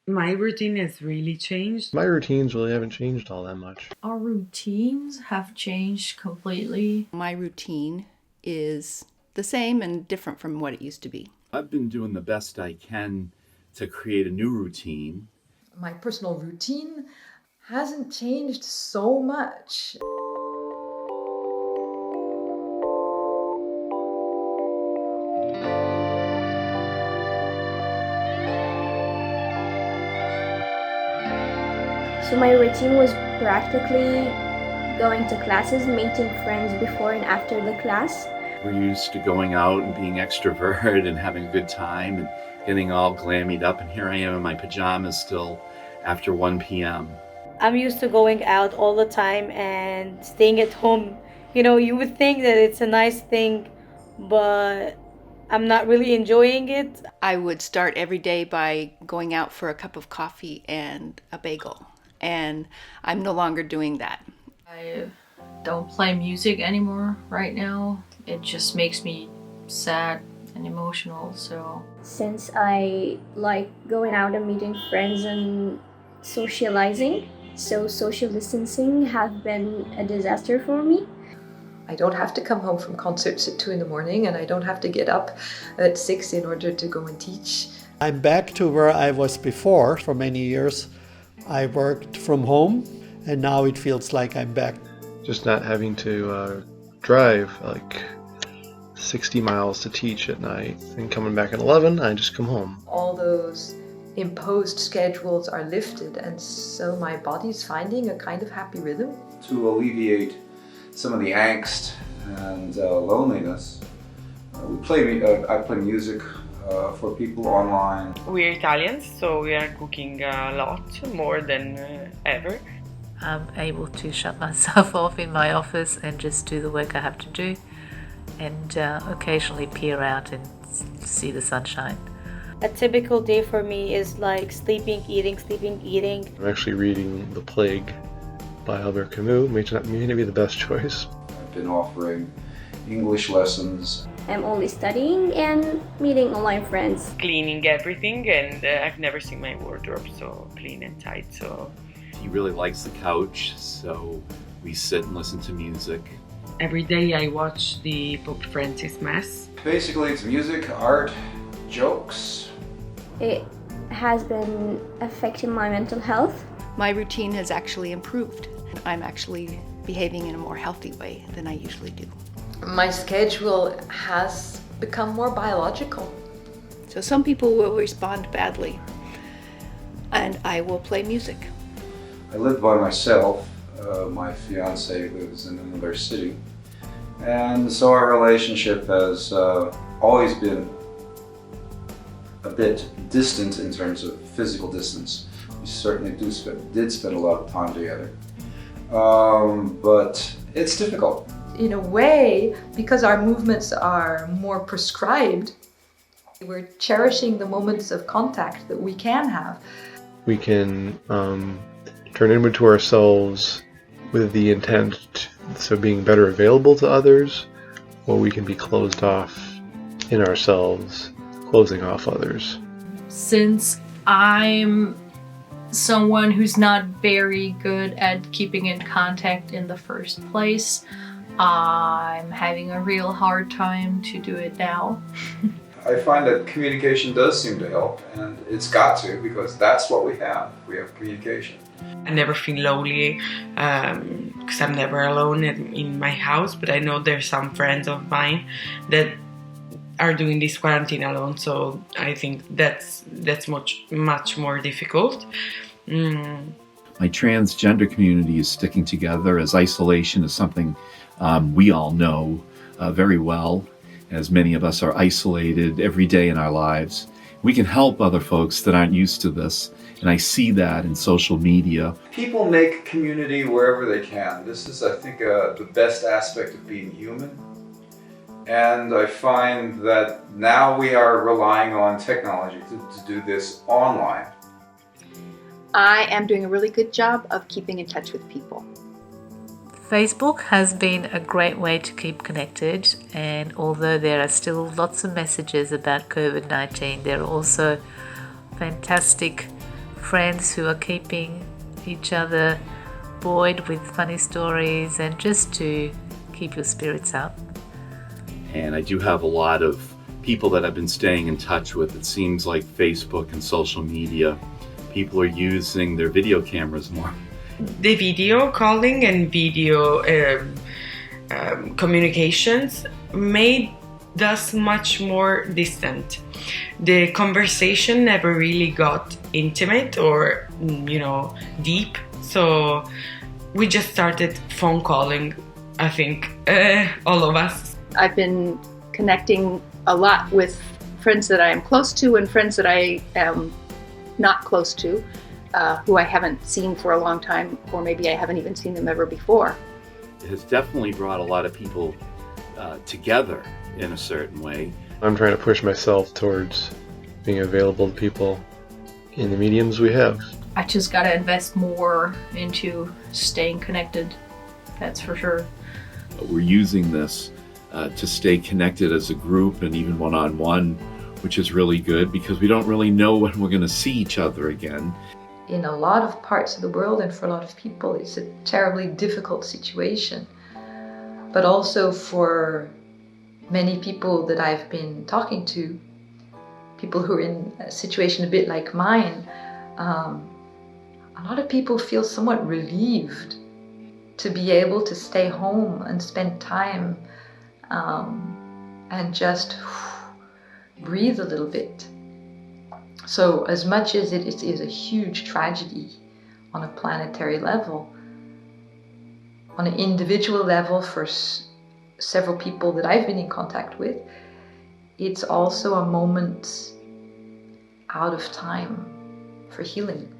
My routine has really changed. My routines really haven't changed all that much. Our routines have changed completely. My routine is the same and different from what it used to be. I've been doing the best I can to create a new routine. My personal routine hasn't changed so much. So my routine was practically going to classes, meeting friends before and after the class. We're used to going out and being extrovert and having a good time and getting all glammied up, and here I am in my pajamas still after 1 p.m. I'm used to going out all the time and staying at home. You know, you would think that it's a nice thing, but I'm not really enjoying it. I would start every day by going out for a cup of coffee and a bagel, and I'm no longer doing that. I don't play music anymore right now. It just makes me sad and emotional, so. Since I like going out and meeting friends and socializing, so social distancing have been a disaster for me. I don't have to come home from concerts at 2 in the morning, and I don't have to get up at 6 in order to go and teach. I'm back to where I was before. For many years I worked from home, and now it feels like I'm back. Just not having to drive like 60 miles to teach at night and coming back at 11, I just come home. All those imposed schedules are lifted, and so my body's finding a kind of happy rhythm. To alleviate some of the angst and loneliness, I play music for people online. We're Italians, so we are cooking a lot, more than ever. I'm able to shut myself off in my office and just do the work I have to do, and occasionally peer out and see the sunshine. A typical day for me is like sleeping, eating, sleeping, eating. I'm actually reading The Plague by Albert Camus. May not be the best choice. I've been offering English lessons. I'm only studying and meeting online friends. Cleaning everything, and I've never seen my wardrobe so clean and tight, so. He really likes the couch, so we sit and listen to music. Every day I watch the Pope Francis Mass. Basically, it's music, art, jokes. It has been affecting my mental health. My routine has actually improved. I'm actually behaving in a more healthy way than I usually do. My schedule has become more biological. So some people will respond badly, and I will play music. I live by myself. My fiance lives in another city. And so our relationship has always been a bit distant in terms of physical distance. We certainly did spend a lot of time together. But it's difficult. In a way, because our movements are more prescribed, we're cherishing the moments of contact that we can have. We can turn inward to ourselves with the intent of being better available to others, or we can be closed off in ourselves, closing off others. Since I'm someone who's not very good at keeping in contact in the first place, I'm having a real hard time to do it now. I find that communication does seem to help, and it's got to, because that's what we have. We have communication. I never feel lonely because I'm never alone in my house, but I know there's some friends of mine that are doing this quarantine alone, so I think that's much more difficult. My transgender community is sticking together, as isolation is something we all know very well, as many of us are isolated every day in our lives. We can help other folks that aren't used to this, and I see that in social media. People make community wherever they can. This is, I think, the best aspect of being human. And I find that now we are relying on technology to do this online. I am doing a really good job of keeping in touch with people. Facebook has been a great way to keep connected, and although there are still lots of messages about COVID-19, there are also fantastic friends who are keeping each other buoyed with funny stories and just to keep your spirits up. And I do have a lot of people that I've been staying in touch with. It seems like Facebook and social media, people are using their video cameras more. The video calling and video communications made us much more distant. The conversation never really got intimate or, deep. So we just started phone calling, I think, all of us. I've been connecting a lot with friends that I am close to and friends that I am not close to, who I haven't seen for a long time, or maybe I haven't even seen them ever before. It has definitely brought a lot of people together in a certain way. I'm trying to push myself towards being available to people in the mediums we have. I just gotta invest more into staying connected, that's for sure. We're using this to stay connected as a group and even one-on-one, which is really good because we don't really know when we're going to see each other again. In a lot of parts of the world and for a lot of people, it's a terribly difficult situation. But also for many people that I've been talking to, people who are in a situation a bit like mine, a lot of people feel somewhat relieved to be able to stay home and spend time and just breathe a little bit. So as much as it is a huge tragedy on a planetary level, on an individual level for several people that I've been in contact with, it's also a moment out of time for healing.